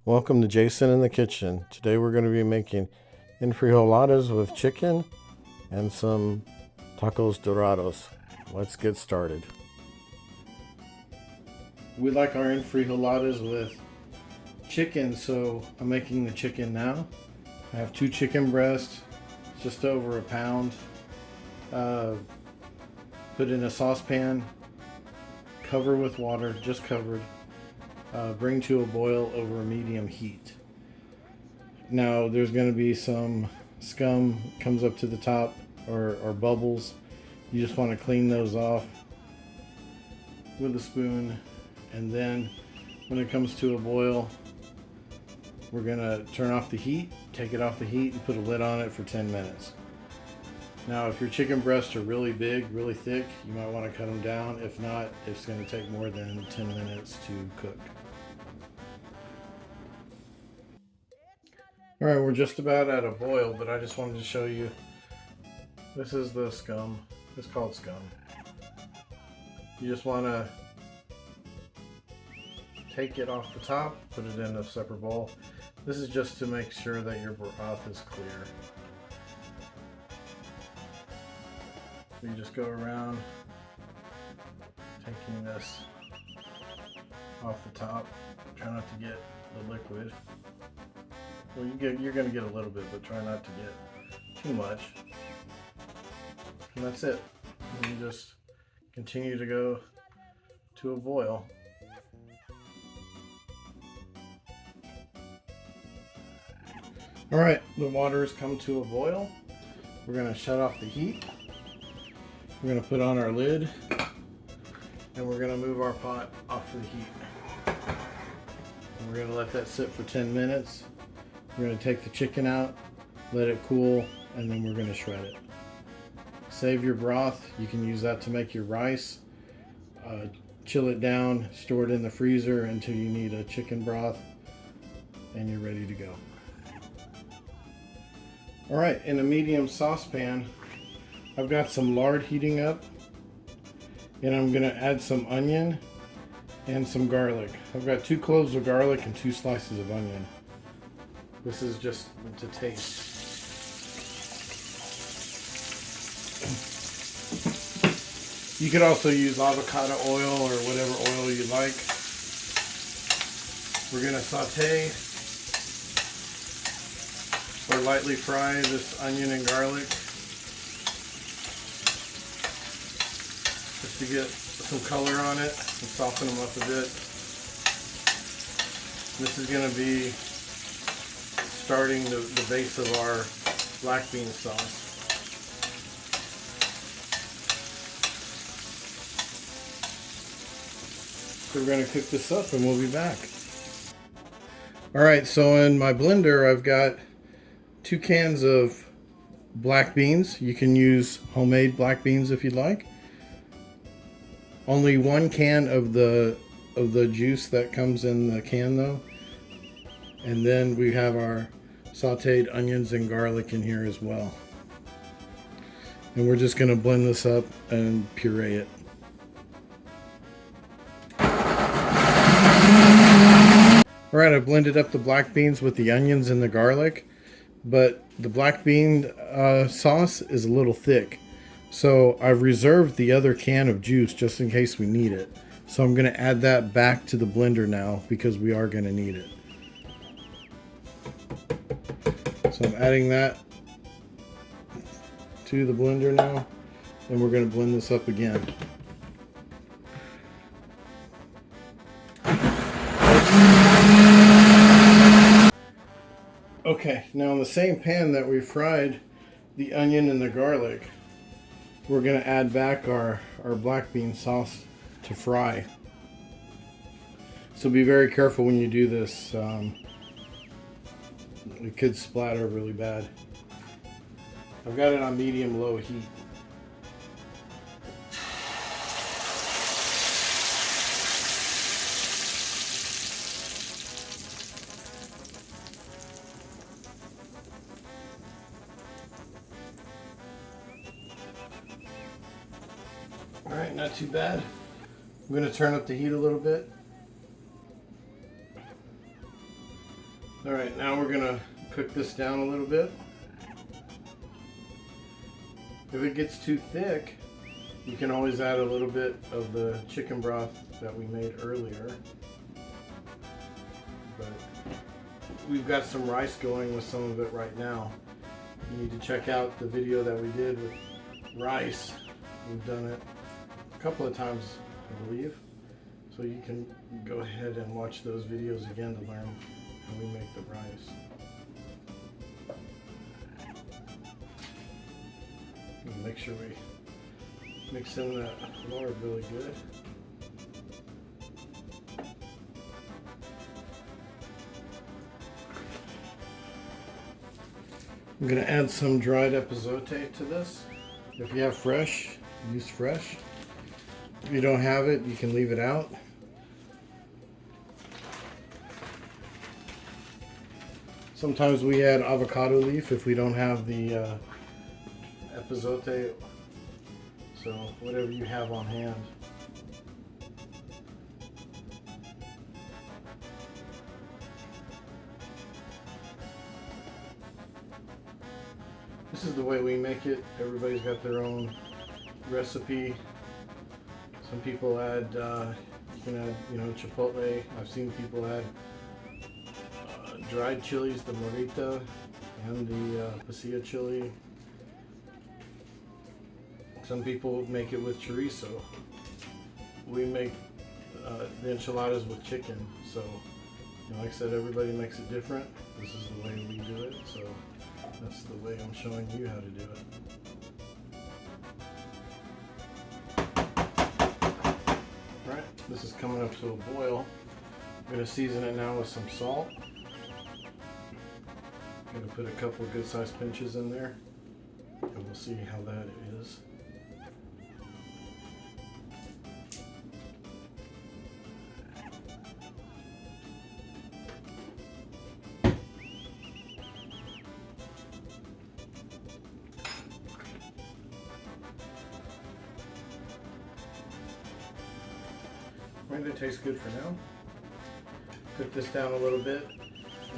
Welcome to Jason in the Kitchen. Today we're going to be making enfrijoladas with chicken and some tacos dorados. Let's get started. We like our enfrijoladas with chicken, so I'm making the chicken now. I have 2 chicken breasts, just over a pound. Put in a saucepan, cover with water, just covered. Bring to a boil over a medium heat. Now there's going to be some scum comes up to the top or bubbles. You just want to clean those off with a spoon, and then when it comes to a boil, we're going to turn off the heat, take it off the heat, and put a lid on it for 10 minutes. Now if your chicken breasts are really big, really thick, you might want to cut them down. If not, it's going to take more than 10 minutes to cook. Alright, we're just about at a boil, but I just wanted to show you. This is the scum. It's called scum. You just want to take it off the top, put it in a separate bowl. This is just to make sure that your broth is clear. So you just go around taking this off the top. Try not to get the liquid. Well, you're going to get a little bit, but try not to get too much. And that's it. And you just continue to go to a boil. Alright, the water has come to a boil. We're going to shut off the heat. We're going to put on our lid. And we're going to move our pot off the heat. And we're going to let that sit for 10 minutes. We're going to take the chicken out, let it cool, and then we're going to shred it. Save your broth. You can use that to make your rice. Chill it down, store it in the freezer until you need a chicken broth, and you're ready to go. Alright, in a medium saucepan, I've got some lard heating up, and I'm going to add some onion and some garlic. I've got 2 cloves of garlic and 2 slices of onion. This is just to taste. You could also use avocado oil or whatever oil you like. We're going to saute or lightly fry this onion and garlic just to get some color on it and soften them up a bit. This is going to be starting the base of our black bean sauce. So we're going to cook this up and we'll be back. Alright, so in my blender I've got 2 cans of black beans. You can use homemade black beans if you'd like. Only 1 can of the juice that comes in the can though. And then we have our sauteed onions and garlic in here as well. And we're just going to blend this up and puree it. Alright, I blended up the black beans with the onions and the garlic, but the black bean sauce is a little thick. So I've reserved the other can of juice just in case we need it. So I'm going to add that back to the blender now because we are going to need it. So I'm adding that to the blender now, and we're going to blend this up again. Okay, now in the same pan that we fried the onion and the garlic, we're going to add back our black bean sauce to fry. So be very careful when you do this. It could splatter really bad. I've got it on medium-low heat. Alright, not too bad. I'm going to turn up the heat a little bit. All right, now we're gonna cook this down a little bit. If it gets too thick, you can always add a little bit of the chicken broth that we made earlier. But we've got some rice going with some of it right now. You need to check out the video that we did with rice. We've done it a couple of times, I believe. So you can go ahead and watch those videos again to learn how we make the rice. And make sure we mix in that lard really good. I'm going to add some dried epazote to this. If you have fresh, use fresh. If you don't have it, you can leave it out. Sometimes we add avocado leaf if we don't have the epazote. So whatever you have on hand. This is the way we make it. Everybody's got their own recipe. Some people add, you can add, chipotle. I've seen people add dried chilies, the morita and the pasilla chili. Some people make it with chorizo. We make the enchiladas with chicken. So, like I said, everybody makes it different. This is the way we do it. So that's the way I'm showing you how to do it. Right, this is coming up to a boil. I'm going to season it now with some salt. I'm going to put a couple good sized pinches in there, and we'll see how that is. Right, it tastes good for now. Cook this down a little bit,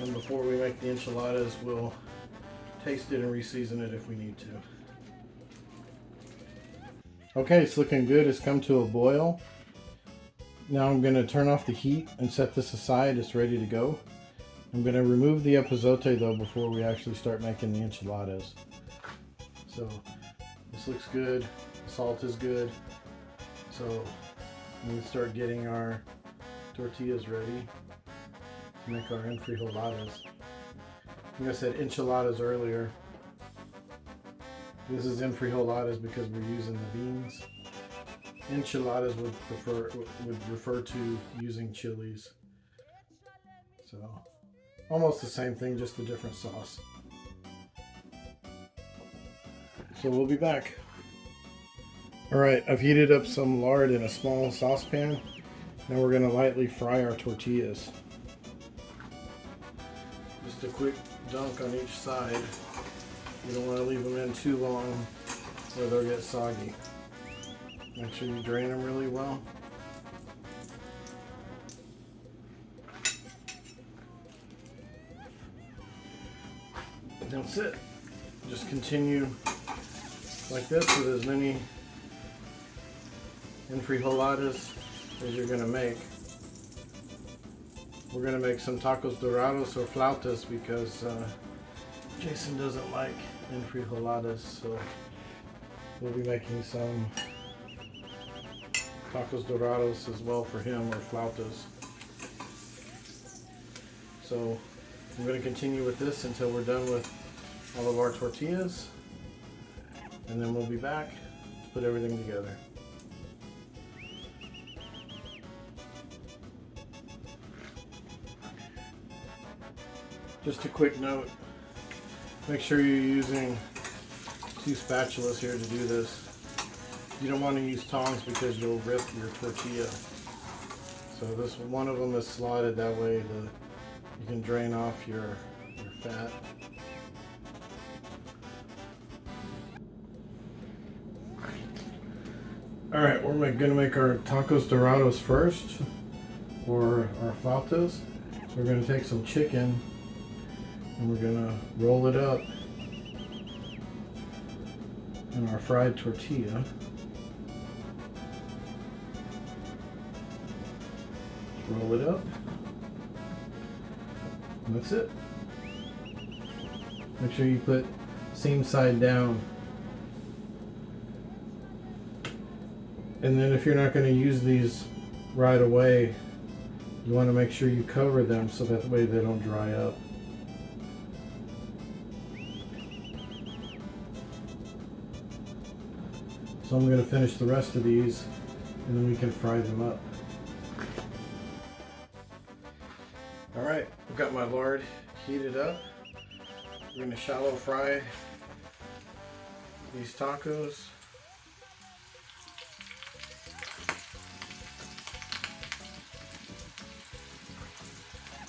and before we make the enchiladas, we'll taste it and re-season it if we need to. Okay, it's looking good. It's come to a boil. Now I'm going to turn off the heat and set this aside. It's ready to go. I'm going to remove the epazote though before we actually start making the enchiladas. So this looks good. The salt is good. So we start getting our tortillas ready to make our enfrijoladas. I think I said enchiladas earlier. This is enfrijoladas because we're using the beans. Enchiladas would refer to using chilies. So almost the same thing, just a different sauce. So we'll be back. Alright, I've heated up some lard in a small saucepan. Now we're going to lightly fry our tortillas. Just a quick dunk on each side. You don't want to leave them in too long or they'll get soggy. Make sure you drain them really well. That's it. Just continue like this with as many enfrijoladas as you're going to make. We're going to make some tacos Dorados or Flautas because Jason doesn't like enfrijoladas, so we'll be making some tacos Dorados as well for him, or Flautas. So I'm going to continue with this until we're done with all of our tortillas, and then we'll be back to put everything together. Just a quick note, make sure you're using 2 spatulas here to do this. You don't want to use tongs because you'll rip your tortilla. So this one of them is slotted that way you can drain off your fat. Alright, we're going to make our tacos Dorados first, or our flautas. So we're going to take some chicken And we're gonna roll it up in our fried tortilla. Roll it up. And that's it. Make sure you put seam side down. And then if you're not going to use these right away, you want to make sure you cover them so that way they don't dry up. So I'm going to finish the rest of these and then we can fry them up. Alright, I've got my lard heated up. We're going to shallow fry these tacos.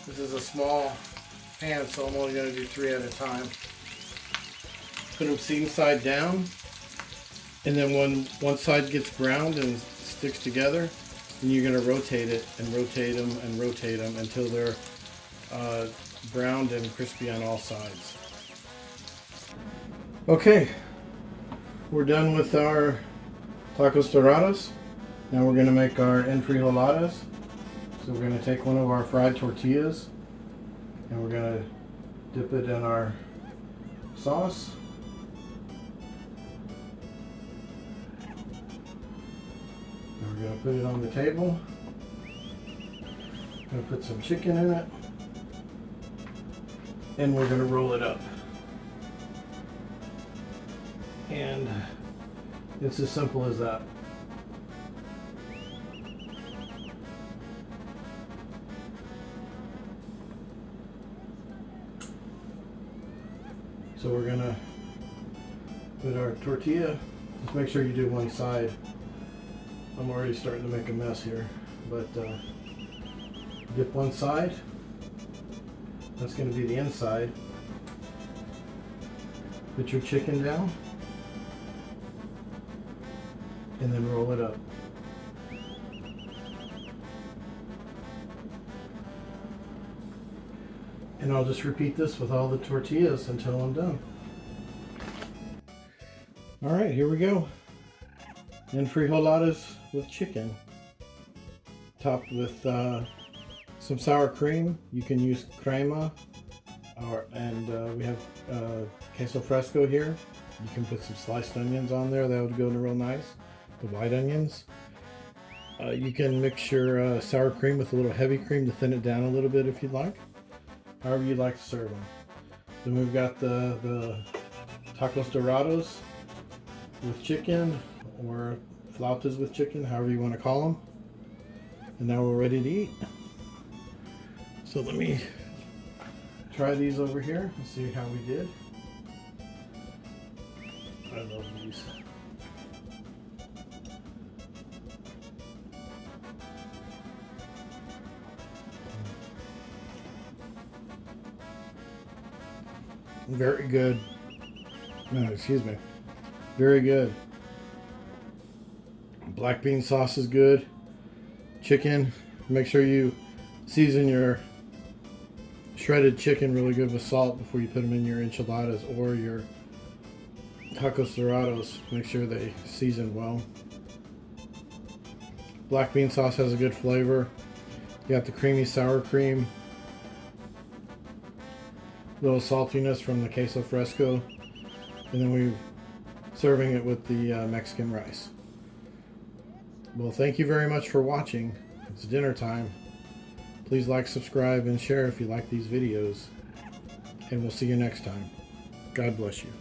This is a small pan, so I'm only going to do 3 at a time. Put them seam side down, and then when one side gets browned and sticks together, then you're going to rotate it and rotate them until they're browned and crispy on all sides. Okay, we're done with our tacos dorados. Now we're going to make our enfrijoladas. So we're going to take one of our fried tortillas and we're going to dip it in our sauce. And we're going to put it on the table. Going to put some chicken in it. And we're going to roll it up. And it's as simple as that. So we're gonna put our tortilla, just make sure you do one side. I'm already starting to make a mess here, but dip one side. That's gonna be the inside. Put your chicken down and then roll it up. And I'll just repeat this with all the tortillas until I'm done. All right, here we go. Enfrijoladas with chicken. Topped with some sour cream. You can use crema, and we have queso fresco here. You can put some sliced onions on there. That would go real nice. The white onions. You can mix your sour cream with a little heavy cream to thin it down a little bit if you'd like. However you'd like to serve them. Then we've got the tacos dorados with chicken, or flautas with chicken, however you want to call them. And now we're ready to eat. So let me try these over here and see how we did. I love these. Very good. No, excuse me. Very good. Black bean sauce is good. Chicken. Make sure you season your shredded chicken really good with salt before you put them in your enchiladas or your tacos dorados. Make sure they season well. Black bean sauce has a good flavor. You got the creamy sour cream. Little saltiness from the queso fresco, and then we're serving it with the Mexican rice. Well, thank you very much for watching. It's dinner time. Please like, subscribe, and share if you like these videos, and we'll see you next time. God bless you.